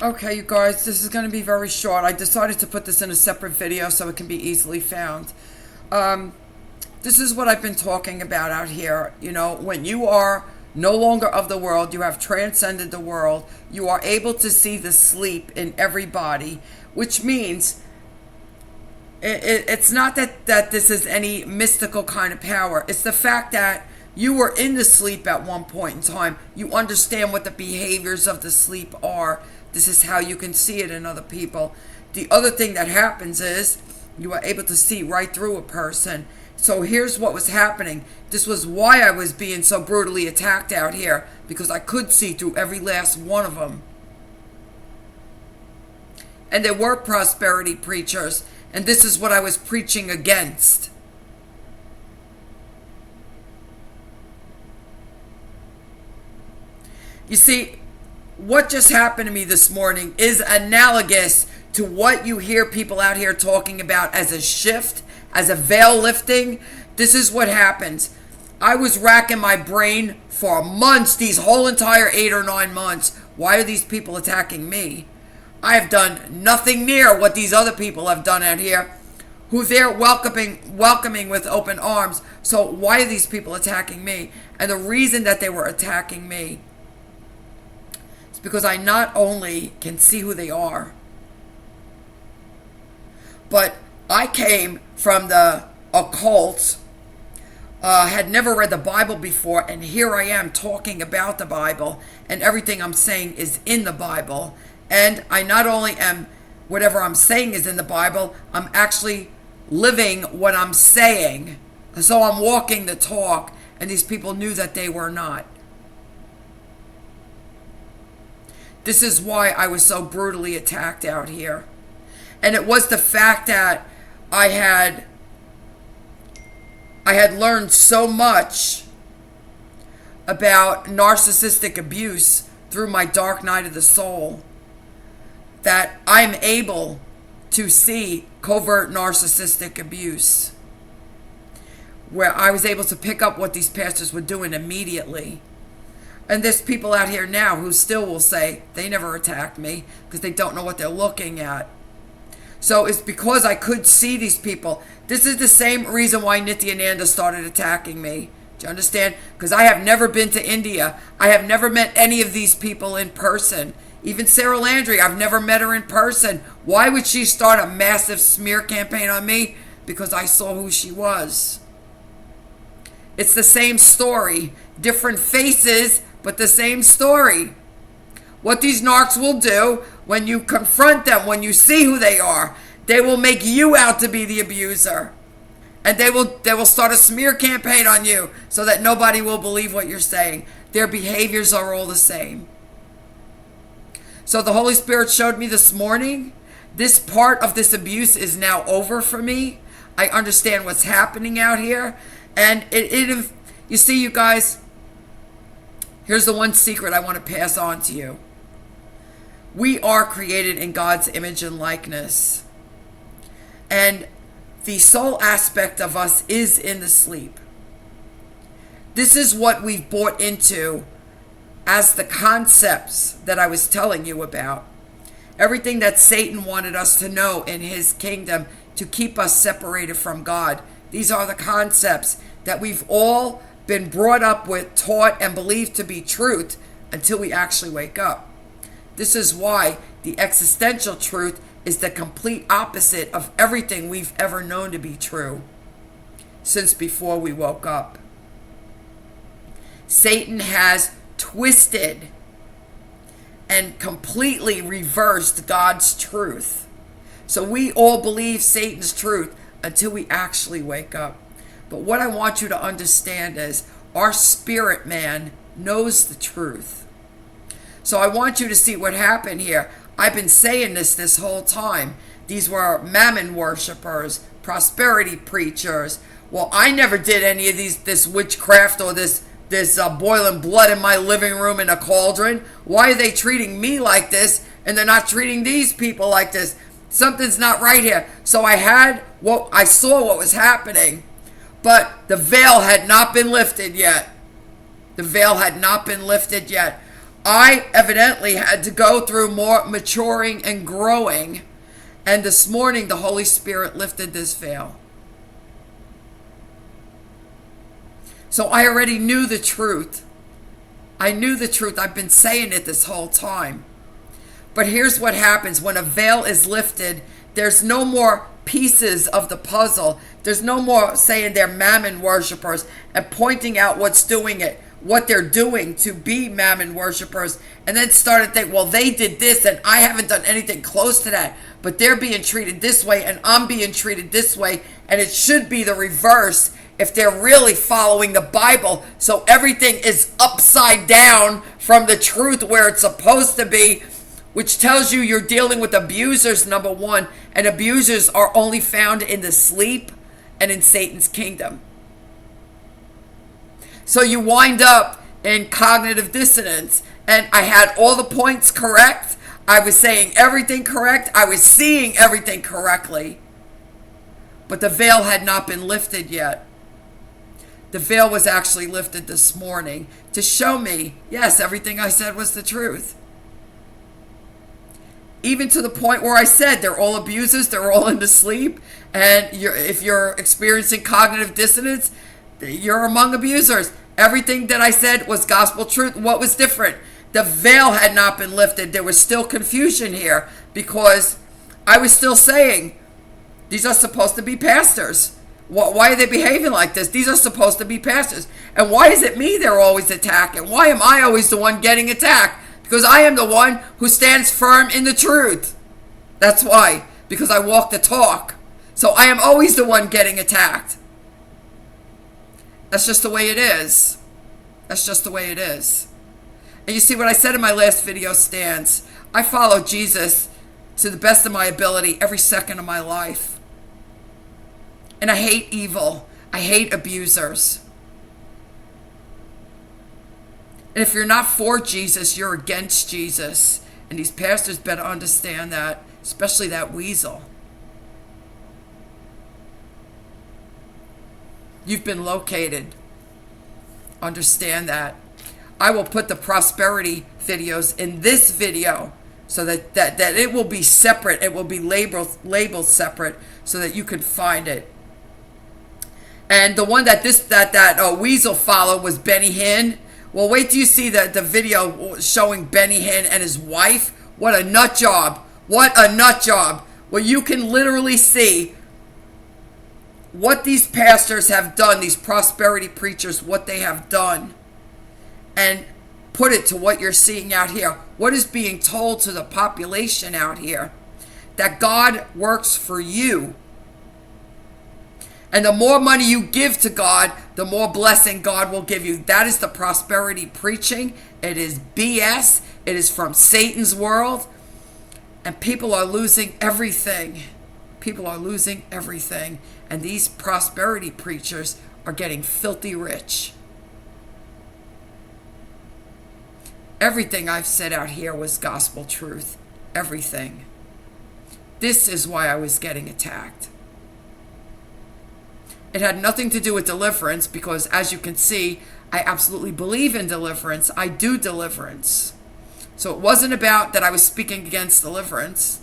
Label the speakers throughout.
Speaker 1: Okay, you guys, this is going to be very short. I decided to put this in a separate video so it can be easily found. Um, this is what I've been talking about out here. You know, when you are no longer of the world, you have transcended the world, you are able to see the sleep in everybody, which means it's not that this is any mystical kind of power. It's the fact that you were in the sleep at one point in time. You understand what the behaviors of the sleep are. This is how you can see it in other people. The other thing that happens is you are able to see right through a person. So here's what was happening. This was why I was being so brutally attacked out here, because I could see through every last one of them. And there were prosperity preachers, and this is what I was preaching against. You see, what just happened to me this morning is analogous to what you hear people out here talking about as a shift, as a veil lifting. This is what happens. I was racking my brain for months, these whole entire 8 or 9 months. Why are these people attacking me? I have done nothing near what these other people have done out here, who they're welcoming with open arms. So why are these people attacking me? And the reason that they were attacking me is because I not only can see who they are, but I came from the occult, had never read the Bible before, and here I am talking about the Bible, and everything I'm saying is in the Bible. And I not only am, whatever I'm saying is in the Bible, I'm actually living what I'm saying. So I'm walking the talk, and these people knew that they were not. This is why I was so brutally attacked out here. And it was the fact that I had learned so much about narcissistic abuse through my dark night of the soul that I'm able to see covert narcissistic abuse, where I was able to pick up what these pastors were doing immediately. And there's people out here now who still will say they never attacked me because they don't know what they're looking at. So it's because I could see these people. This is the same reason why Nityananda started attacking me. Do you understand? Because I have never been to India. I have never met any of these people in person. Even Sarah Landry, I've never met her in person. Why would she start a massive smear campaign on me? Because I saw who she was. It's the same story. Different faces, but the same story. What these narcs will do when you confront them, when you see who they are, they will make you out to be the abuser. And they will start a smear campaign on you so that nobody will believe what you're saying. Their behaviors are all the same. So the Holy Spirit showed me this morning, this part of this abuse is now over for me. I understand what's happening out here. And you see, you guys, here's the one secret I want to pass on to you. We are created in God's image and likeness. And the soul aspect of us is in the sleep. This is what we've bought into as the concepts that I was telling you about. Everything that Satan wanted us to know in his kingdom to keep us separated from God. These are the concepts that we've all been brought up with, taught, and believed to be truth until we actually wake up. This is why the existential truth is the complete opposite of everything we've ever known to be true since before we woke up. Satan has twisted and completely reversed God's truth. So we all believe Satan's truth until we actually wake up. But what I want you to understand is our spirit man knows the truth. So I want you to see what happened here. I've been saying this whole time. These were mammon worshipers, prosperity preachers. Well, I never did any of this witchcraft or this boiling blood in my living room in a cauldron. Why are they treating me like this and they're not treating these people like this? Something's not right here. So I saw what was happening, but the veil had not been lifted yet. The veil had not been lifted yet. I evidently had to go through more maturing and growing. And this morning, the Holy Spirit lifted this veil. So I already knew the truth. I knew the truth. I've been saying it this whole time. But here's what happens. When a veil is lifted, there's no more pieces of the puzzle. There's no more saying they're mammon worshipers and pointing out what's doing it, what they're doing to be mammon worshipers, and then start to think, well, they did this and I haven't done anything close to that, but they're being treated this way and I'm being treated this way, and it should be the reverse if they're really following the Bible. So everything is upside down from the truth where it's supposed to be, which tells you you're dealing with abusers, number one, and abusers are only found in the sleep and in Satan's kingdom. So you wind up in cognitive dissonance, and I had all the points correct. I was saying everything correct. I was seeing everything correctly, but the veil had not been lifted yet. The veil was actually lifted this morning to show me, yes, everything I said was the truth. Even to the point where I said they're all abusers, they're all into sleep, and if you're experiencing cognitive dissonance, you're among abusers. Everything that I said was gospel truth. What was different? The veil had not been lifted. There was still confusion here because I was still saying, these are supposed to be pastors. Why are they behaving like this? These are supposed to be pastors. And why is it me they're always attacking? Why am I always the one getting attacked? Because I am the one who stands firm in the truth. That's why. Because I walk the talk. So I am always the one getting attacked. That's just the way it is. That's just the way it is. And you see what I said in my last video stands. I follow Jesus to the best of my ability every second of my life. And I hate evil. I hate abusers. And if you're not for Jesus, you're against Jesus. And these pastors better understand that, especially that weasel. You've been located. Understand that. I will put the prosperity videos in this video so that it will be separate. It will be labeled separate so that you can find it. And the one that weasel followed was Benny Hinn. Well, wait till you see the video showing Benny Hinn and his wife. What a nut job. What a nut job. Well, you can literally see what these pastors have done, these prosperity preachers, what they have done, and put it to what you're seeing out here. What is being told to the population out here? That God works for you. And the more money you give to God, the more blessing God will give you. That is the prosperity preaching. It is BS. It is from Satan's world. And people are losing everything. People are losing everything. And these prosperity preachers are getting filthy rich. Everything I've said out here was gospel truth. Everything. This is why I was getting attacked. It had nothing to do with deliverance because, as you can see, I absolutely believe in deliverance. I do deliverance. So it wasn't about that I was speaking against deliverance.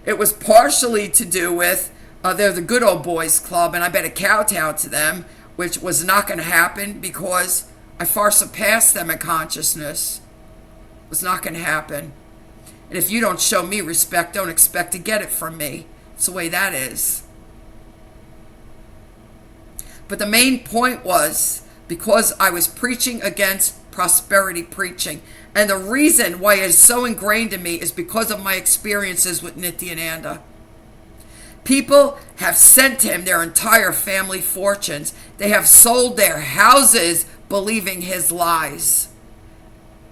Speaker 1: It was partially to do with they're the good old boys club, and I better kowtow to them, which was not going to happen because I far surpassed them in consciousness. It was not going to happen. And if you don't show me respect, don't expect to get it from me. It's the way that is. But the main point was because I was preaching against prosperity preaching. And the reason why it is so ingrained in me is because of my experiences with Nityananda. People have sent him their entire family fortunes. They have sold their houses believing his lies.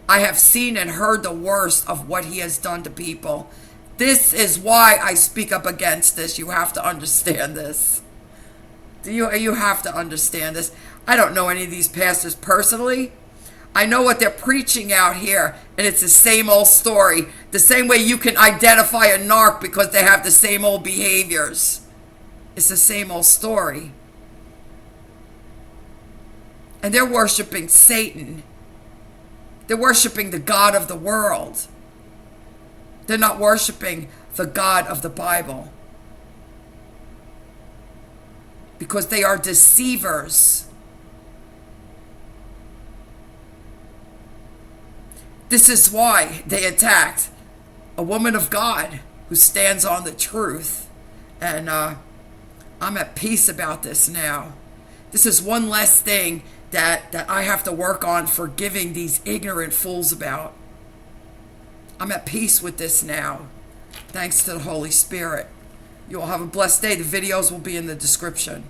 Speaker 1: I have seen and heard the worst of what he has done to people. This is why I speak up against this. You have to understand this. You have to understand this. I don't know any of these pastors personally. I know what they're preaching out here, and it's the same old story. The same way you can identify a narc because they have the same old behaviors. It's the same old story. And they're worshiping Satan. They're worshiping the God of the world. They're not worshiping the God of the Bible. Because they are deceivers. This is why they attacked a woman of God who stands on the truth. And I'm at peace about this now. This is one less thing that I have to work on forgiving these ignorant fools about. I'm at peace with this now. Thanks to the Holy Spirit. You all have a blessed day. The videos will be in the description.